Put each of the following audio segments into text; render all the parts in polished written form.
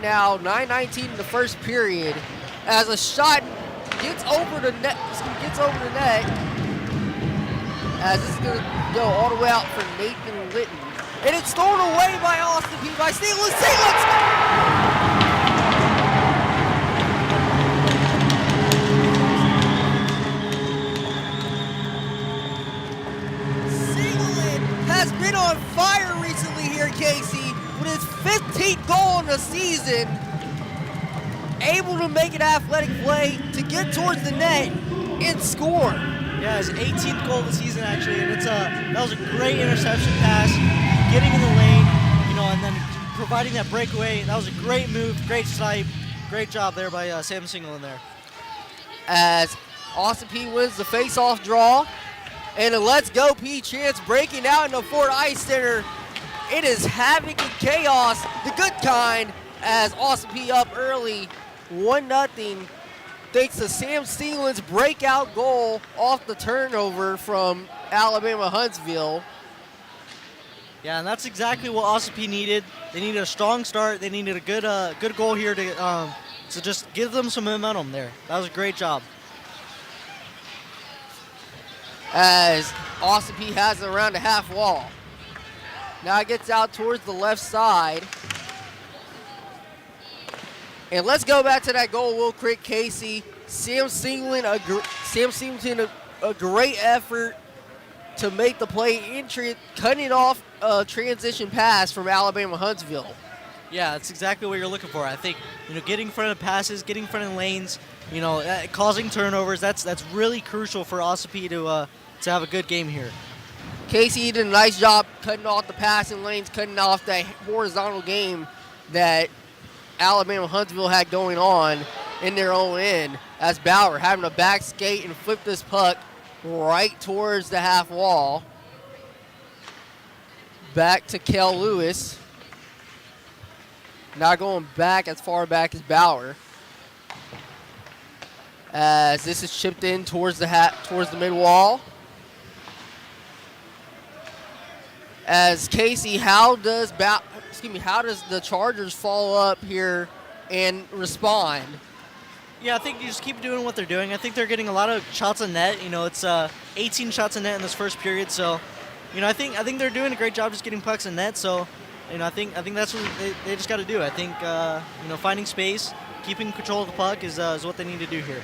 now, 9:19 in the first period, as a shot gets over the net, as this is going to go all the way out for Nathan Litton. And it's thrown away by Austin Peay by Sealands. Has been on fire recently here, Casey, with his 15th goal in the season. Able to make an athletic play to get towards the net and score. Yeah, his 18th goal of the season, actually, and that was a great interception pass, getting in the lane, and then providing that breakaway. That was a great move, great snipe, great job there by Sam Single in there. As Austin Peay wins the face-off draw, and a Let's Go Peay chance breaking out in the Ford Ice Center. It is havoc and chaos, the good kind, as Austin Peay up early, 1-0, thanks to Sam Sealand's breakout goal off the turnover from Alabama Huntsville. Yeah, and that's exactly what Austin Peay needed. They needed a strong start. They needed a good goal here to just give them some momentum there. That was a great job. As Austin Peay has it around the half wall. Now it gets out towards the left side. And let's go back to that goal real quick, Casey. Sam Singleton, a great effort to make the play, cutting off a transition pass from Alabama Huntsville. Yeah, that's exactly what you're looking for. I think, getting in front of passes, getting in front of lanes, causing turnovers, that's really crucial for Austin Peay to have a good game here. Casey did a nice job cutting off the passing lanes, cutting off that horizontal game that Alabama Huntsville had going on in their own end, as Bauer having to back skate and flip this puck right towards the half wall. Back to Kel Lewis. Not going back as far back as Bauer. As this is chipped in towards the mid wall. As Casey, how does the Chargers follow up here and respond? Yeah, I think you just keep doing what they're doing. I think they're getting a lot of shots on net. It's 18 shots on net in this first period. So, I think they're doing a great job just getting pucks in net. So, I think that's what they just got to do. I think finding space, keeping control of the puck is what they need to do here.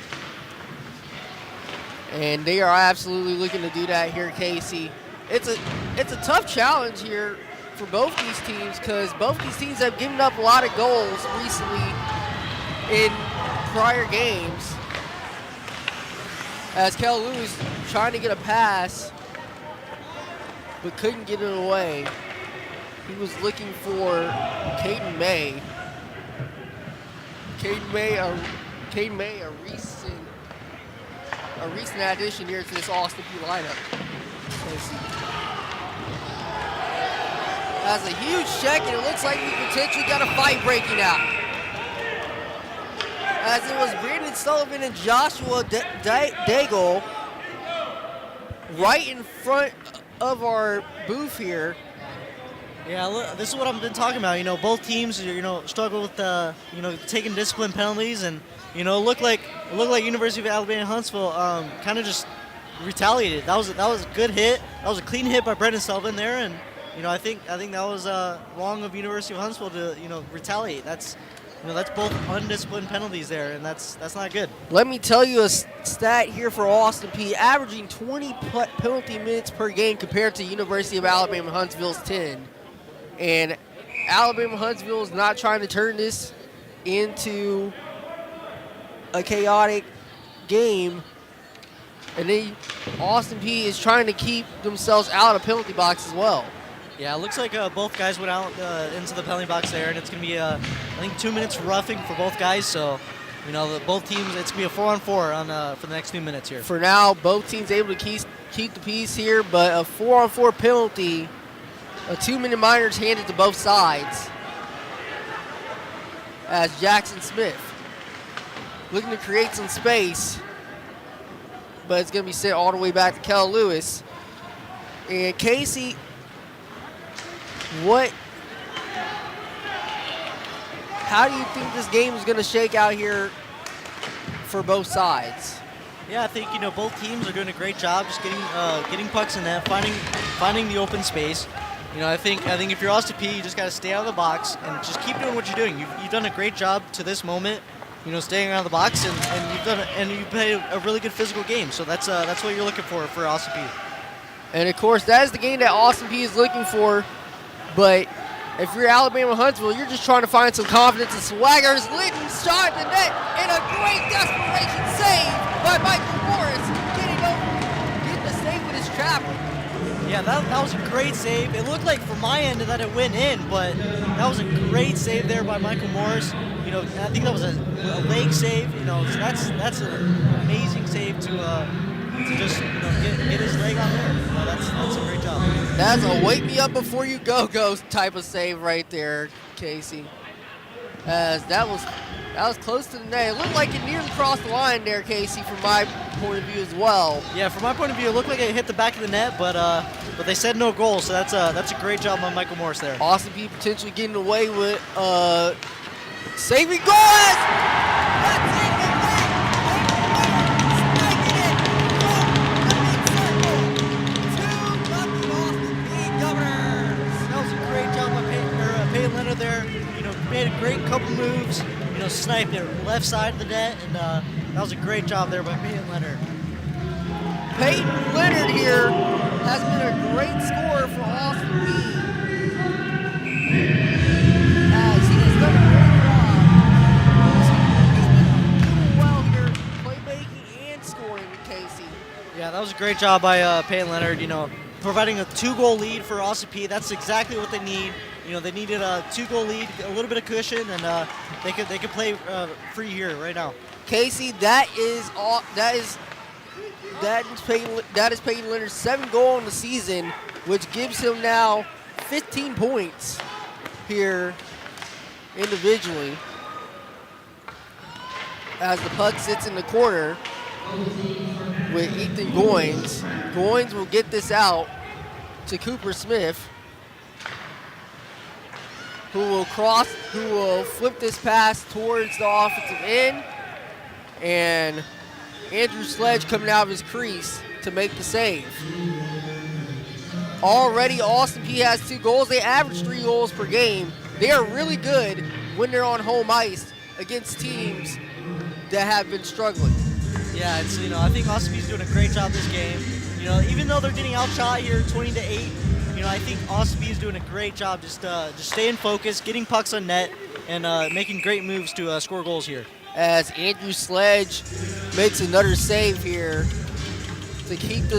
And they are absolutely looking to do that here, Casey. It's a tough challenge here for both these teams, because both these teams have given up a lot of goals recently in prior games. As Kel Lewis trying to get a pass, but couldn't get it away. He was looking for Caden May. Caden May, a recent addition here to this Austin Peay lineup. That's a huge check, and it looks like we potentially got a fight breaking out. As it was Brandon Sullivan and Joshua Daigle right in front of our booth here. Yeah, look, this is what I've been talking about. Both teams, struggle with taking discipline penalties, and it looked like University of Alabama Huntsville kind of just retaliated. That was a good hit. That was a clean hit by Brandon Sullivan there, and I think that was wrong of University of Huntsville to retaliate. That's both undisciplined penalties there, and that's not good. Let me tell you a stat here for Austin Peay, averaging 20 penalty minutes per game compared to University of Alabama Huntsville's 10. And Alabama Huntsville is not trying to turn this into a chaotic game. And Austin Peay is trying to keep themselves out of penalty box as well. Yeah, it looks like both guys went out into the penalty box there, and it's going to be, I think, 2 minutes roughing for both guys. So, both teams, it's going to be a 4-on-4 for the next 2 minutes here. For now, both teams able to keep the peace here, but a 4-on-4 penalty, a 2-minute minor is handed to both sides. As Jackson Smith looking to create some space, but it's going to be sent all the way back to Kel Lewis. And Casey, How do you think this game is going to shake out here for both sides? Yeah, I think both teams are doing a great job just getting pucks in net, finding the open space. I think if you're Austin P, you just got to stay out of the box and just keep doing what you're doing. You've done a great job to this moment, staying out of the box, and you've played a really good physical game. So that's what you're looking for Austin P. And of course, that is the game that Austin P is looking for. But if you're Alabama Huntsville, you're just trying to find some confidence and swagger. Linton shot at the net, and a great desperation save by Michael Morris, getting the save with his trapper. Yeah, that was a great save. It looked like from my end that it went in, but that was a great save there by Michael Morris. I think that was a leg save. So that's an amazing save to just get his leg on there. That's a great job. That's a wake me up before you go type of save right there, Casey. As that was close to the net. It looked like it nearly crossed the line there, Casey, from my point of view as well. Yeah, from my point of view, it looked like it hit the back of the net, but they said no goal, so that's a great job by Michael Morris there. Austin P potentially getting away with saving goals. That's it. Leonard there, made a great couple moves, sniped it left side of the net, and that was a great job there by Peyton Leonard. Peyton Leonard here has been a great scorer for Austin P. As he has done a great job. He's been doing well here, playmaking and scoring, Casey. Yeah, that was a great job by Peyton Leonard, providing a 2-goal lead for Austin P. That's exactly what they need. They needed a 2-goal lead, a little bit of cushion, and they could play free here right now. Casey, that is Peyton Leonard's 7th goal in the season, which gives him now 15 points here individually. As the puck sits in the corner with Ethan Goins. Goins will get this out to Cooper Smith, who will flip this pass towards the offensive end, and Andrew Sledge coming out of his crease to make the save. Already Austin P has 2 goals. They average 3 goals per game. They are really good when they're on home ice against teams that have been struggling. Yeah, it's I think Austin P is doing a great job this game. Even though they're getting outshot here 20-8. I think Austin P is doing a great job just staying focused, getting pucks on net, and making great moves to score goals here. As Andrew Sledge makes another save here to keep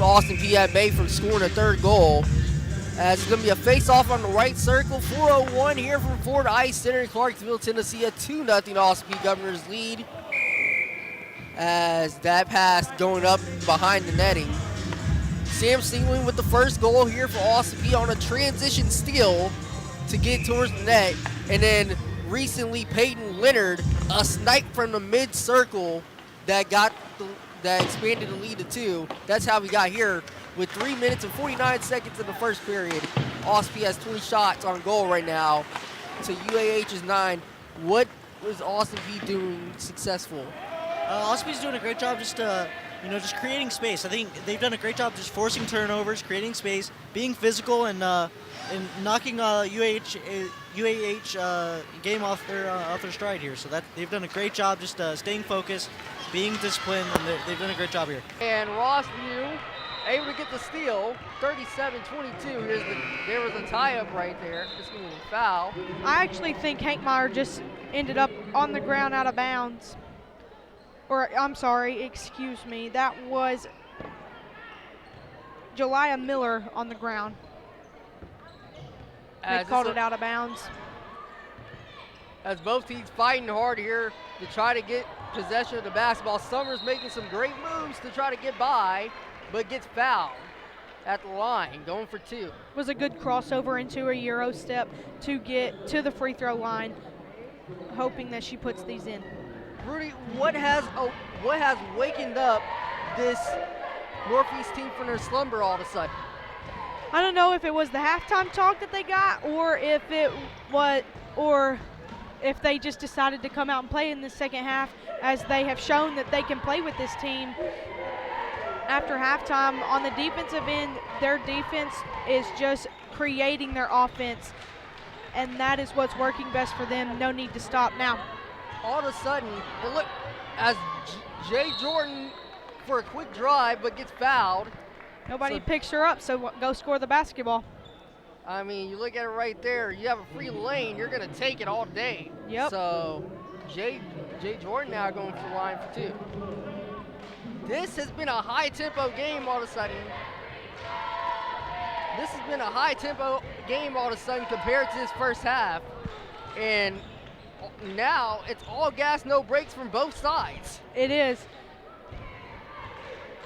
Austin P at bay from scoring a 3rd goal. As it's going to be a face-off on the right circle. 4:01 here from Ford Ice Center in Clarksville, Tennessee. A 2-0 Austin P Governors lead. As that pass going up behind the netting. Sam Singling with the 1st goal here for Austin P on a transition steal to get towards the net. And then recently Peyton Leonard, a snipe from the mid-circle that expanded the lead to 2. That's how we got here with 3 minutes and 49 seconds in the first period. Austin P has 20 shots on goal right now to UAH's 9. What was Austin P doing successful? Austin P is doing a great job just creating space. I think they've done a great job just forcing turnovers, creating space, being physical, and knocking UAH game off their stride here. So that they've done a great job just staying focused, being disciplined, and they've done a great job here. And Rossview able to get the steal, 37-22. There was a tie-up right there. This was a foul. I actually think Hank Meyer just ended up on the ground out of bounds. Or, I'm sorry, excuse me. That was Jeliah Miller on the ground. They called it out of bounds. As both teams fighting hard here to try to get possession of the basketball. Summers making some great moves to try to get by, but gets fouled at the line, going for 2. Was a good crossover into a Euro step to get to the free throw line, hoping that she puts these in. Rudy, what has wakened up this Northeast team from their slumber all of a sudden? I don't know if it was the halftime talk that they got, or if it was, or if they just decided to come out and play in the second half, as they have shown that they can play with this team. After halftime, on the defensive end, their defense is just creating their offense, and that is what's working best for them. No need to stop now. All of a sudden, it look as Jay Jordan for a quick drive, but gets fouled. Nobody picks her up, so go score the basketball. I mean, you look at it right there. You have a free lane. You're going to take it all day. Yep. So Jay Jordan now going for the line for two. This has been a high-tempo game all of a sudden. This has been a high-tempo game all of a sudden compared to this first half. And now it's all gas, no brakes from both sides. It is.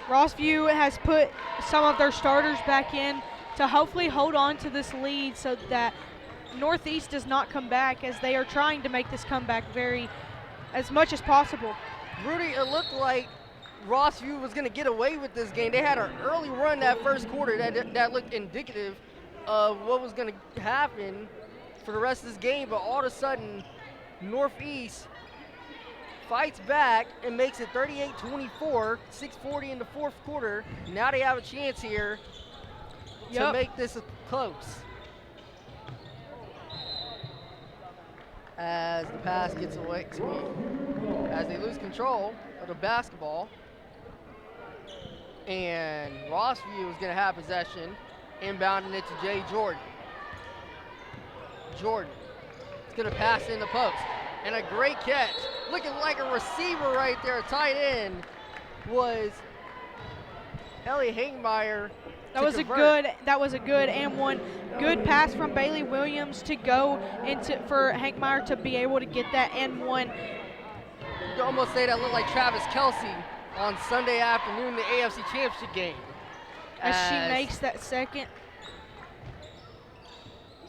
Rossview has put some of their starters back in to hopefully hold on to this lead so that Northeast does not come back, as they are trying to make this comeback as much as possible. Rudy, it looked like Rossview was going to get away with this game. They had an early run that first quarter that looked indicative of what was going to happen for the rest of this game, but all of a sudden, Northeast fights back and makes it 38-24, 6:40 in the fourth quarter. Now they have a chance here to make this close. As the pass gets away, as they lose control of the basketball. And Rossview is going to have possession, inbounding it to Jay Jordan. Jordan is going to pass in the post. And a great catch. Looking like a receiver right there, a tight end, was Ellie Hangmeyer. That was a good and one good pass from Bailey Williams to go into for Hankmeyer to be able to get that and one. You almost say that looked like Travis Kelsey on Sunday afternoon, the AFC Championship game. As she makes that second.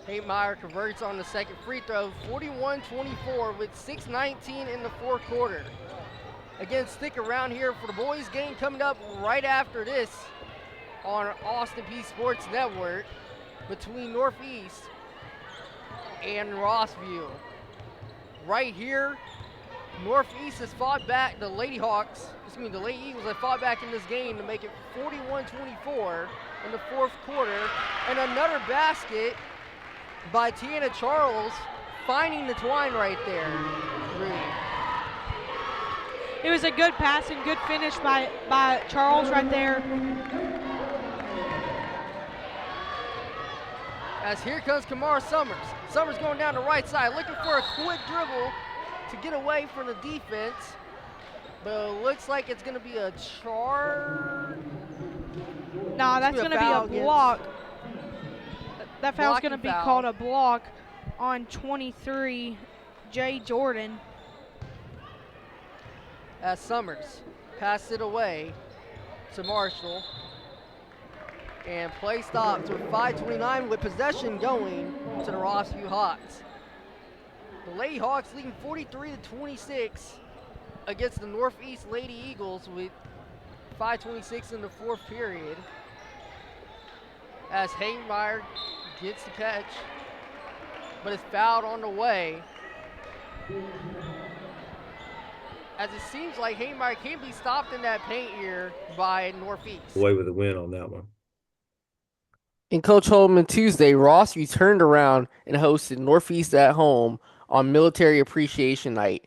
Hankmeyer converts on the second free throw, 41-24 with 6:19 in the fourth quarter. Again, stick around here for the boys game coming up right after this on Austin Peay Sports Network between Northeast and Rossview. Right here, Northeast has fought back, the Lady Eagles have fought back in this game to make it 41-24 in the fourth quarter. And another basket by Tiana Charles, finding the twine right there. Rudy. It was a good pass and good finish by Charles right there. As here comes Kamara Summers. Summers going down the right side, looking for a quick dribble to get away from the defense. But it looks like it's going to be a charge. No, that's going to be a block. That foul's going to be called a block on 23, Jay Jordan. As Summers passed it away to Marshall. And play stops with 5:29 with possession going to the Rossview Hawks. The Lady Hawks leading 43-26 against the Northeast Lady Eagles with 5:26 in the fourth period. As Hankmeyer gets the catch, but is fouled on the way. As it seems like Hankmeyer can't be stopped in that paint here by Northeast. Away with a win on that one. In Coach Holman Tuesday, Rossview turned around and hosted Northeast at home on Military Appreciation Night.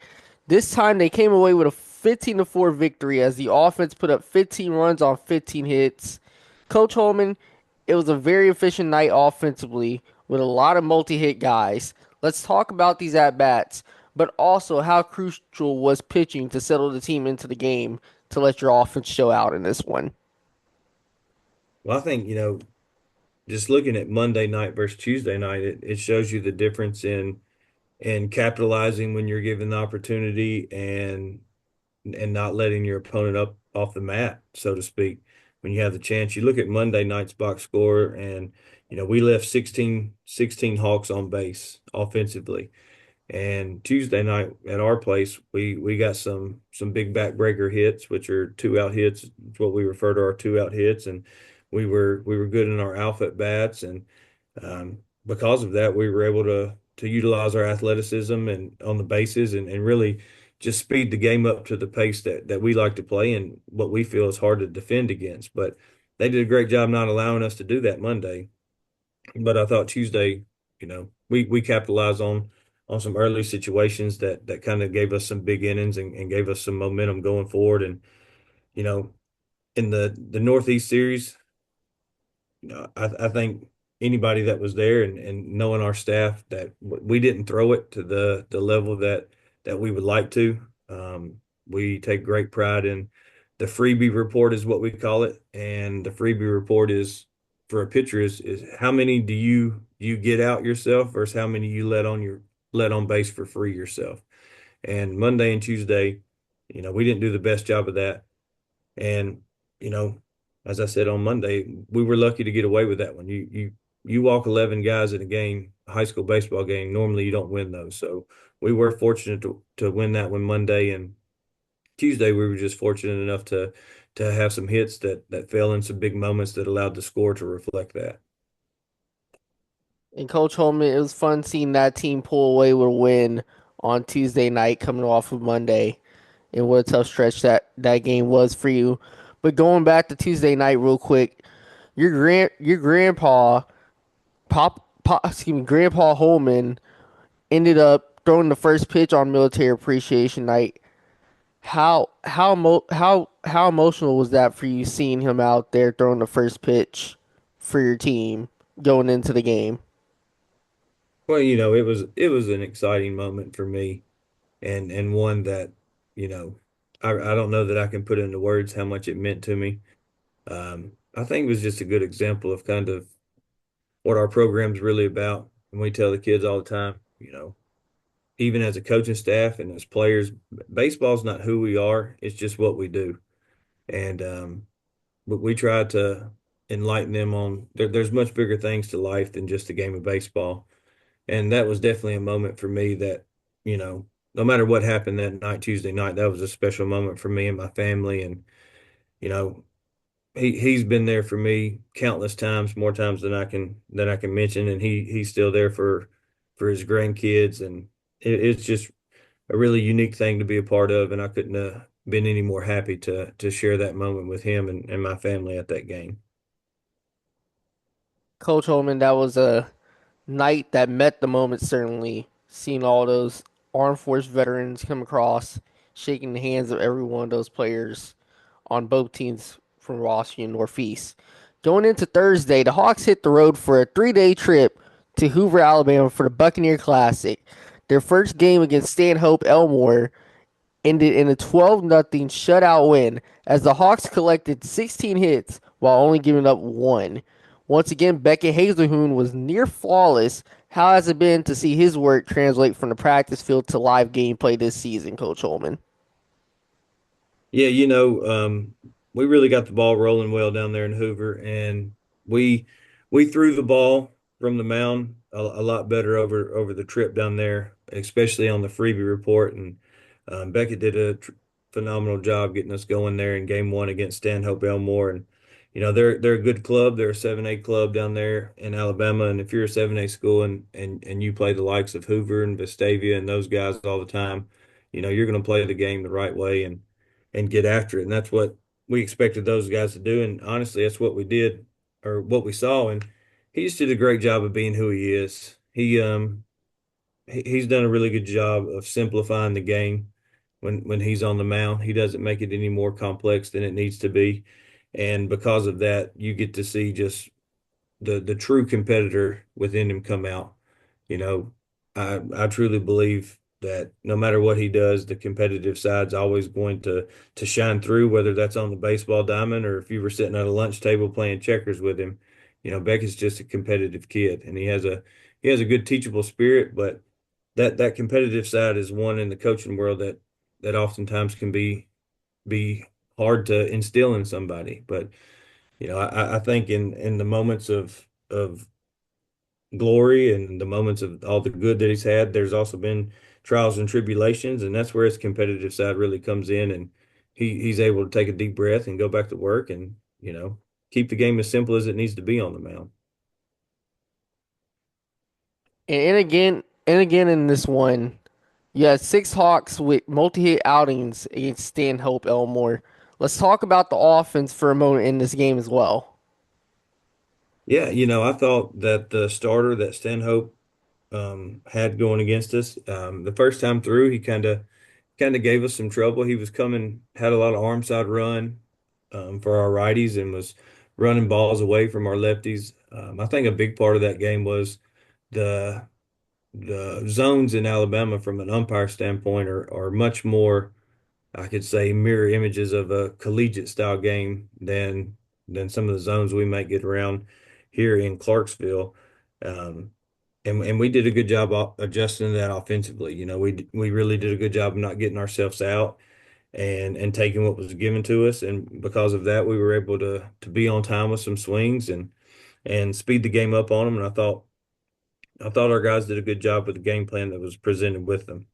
This time they came away with a 15-4 victory as the offense put up 15 runs on 15 hits. Coach Holman, it was a very efficient night offensively with a lot of multi-hit guys. Let's talk about these at-bats, but also how crucial was pitching to settle the team into the game to let your offense show out in this one. Well, I think, just looking at Monday night versus Tuesday night, it shows you the difference in capitalizing when you're given the opportunity and not letting your opponent up off the mat, so to speak, when you have the chance. You look at Monday night's box score, and we left 16 Hawks on base offensively. And Tuesday night at our place, we got some big backbreaker hits, which are 2-out hits. It's what we refer to our 2-out hits, and we were good in our alpha at bats, and because of that, we were able to to utilize our athleticism and on the bases and really just speed the game up to the pace that we like to play and what we feel is hard to defend against. But they did a great job not allowing us to do that Monday. But I thought Tuesday, we capitalized on some early situations that kind of gave us some big innings and gave us some momentum going forward. And, you know, in the Northeast series, I think anybody that was there and knowing our staff that we didn't throw it to the level that we would like to. We take great pride in the freebie report is what we call it, and the freebie report is for a pitcher is how many do you get out yourself versus how many you let on base for free yourself. And Monday and Tuesday, we didn't do the best job of that. And, you know, as I said on Monday, we were lucky to get away with that one. You walk 11 guys in a game, a high school baseball game, normally you don't win those. So we were fortunate to win that one Monday, and Tuesday we were just fortunate enough to have some hits that fell in some big moments that allowed the score to reflect that. And Coach Holman, it was fun seeing that team pull away with a win on Tuesday night coming off of Monday. And what a tough stretch that game was for you. But going back to Tuesday night real quick, your grandpa Grandpa Holman ended up throwing the first pitch on Military Appreciation Night. How emotional was that for you seeing him out there throwing the first pitch for your team going into the game? Well, it was an exciting moment for me and one that, you know, I don't know that I can put into words how much it meant to me. I think it was just a good example of kind of what our program's really about. And we tell the kids all the time, even as a coaching staff and as players, baseball's not who we are, it's just what we do. And but we try to enlighten them on there's much bigger things to life than just a game of baseball. And that was definitely a moment for me that, no matter what happened that night, Tuesday night, that was a special moment for me and my family. And, you know, he's been there for me countless times, more times than I can mention, and he's still there for his grandkids, and it's just a really unique thing to be a part of, and I couldn't have been any more happy to share that moment with him and my family at that game. Coach Holman, that was a night that met the moment, certainly. Seeing all those Armed Force veterans come across, shaking the hands of every one of those players on both teams from Washington Northeast. Going into Thursday, the Hawks hit the road for a 3-day trip to Hoover, Alabama for the Buccaneer Classic. Their first game against Stanhope Elmore ended in a 12-0 shutout win as the Hawks collected 16 hits while only giving up one. Once again, Beckett Hazelhoon was near flawless. How has it been to see his work translate from the practice field to live gameplay this season, Coach Holman? Yeah, we really got the ball rolling well down there in Hoover, and we we threw the ball from the mound a lot better over the trip down there, especially on the freebie report. And Beckett did a phenomenal job getting us going there in game one against Stanhope Elmore. And they're a good club. They're a 7A club down there in Alabama. And if you're a 7A school and you play the likes of Hoover and Vestavia and those guys all the time, you're going to play the game the right way and get after it. And that's what we expected those guys to do. And honestly, that's what we did or what we saw. And he just did a great job of being who he is. He's done a really good job of simplifying the game when he's on the mound. He doesn't make it any more complex than it needs to be. And because of that, you get to see just the true competitor within him come out. You know, I truly believe that no matter what he does, the competitive side's always going to shine through, whether that's on the baseball diamond or if you were sitting at a lunch table playing checkers with him. Beckett's just a competitive kid, and he has a good teachable spirit, but that competitive side is one in the coaching world that oftentimes can be hard to instill in somebody. But I think in the moments of glory and the moments of all the good that he's had, there's also been trials and tribulations, and that's where his competitive side really comes in. And he's able to take a deep breath and go back to work and keep the game as simple as it needs to be on the mound. And again, And again in this one, you had six Hawks with multi-hit outings against Stanhope Elmore. Let's talk about the offense for a moment in this game as well. Yeah, I thought that the starter that Stanhope had going against us, the first time through, he kind of gave us some trouble. He was coming, had a lot of arm side run for our righties and was running balls away from our lefties. I think a big part of that game was the the zones in Alabama from an umpire standpoint are much more, I could say, mirror images of a collegiate style game than some of the zones we might get around here in Clarksville. Um, and we did a good job adjusting that offensively. We really did a good job of not getting ourselves out and taking what was given to us. And because of that, we were able to be on time with some swings and speed the game up on them. And I thought our guys did a good job with the game plan that was presented with them.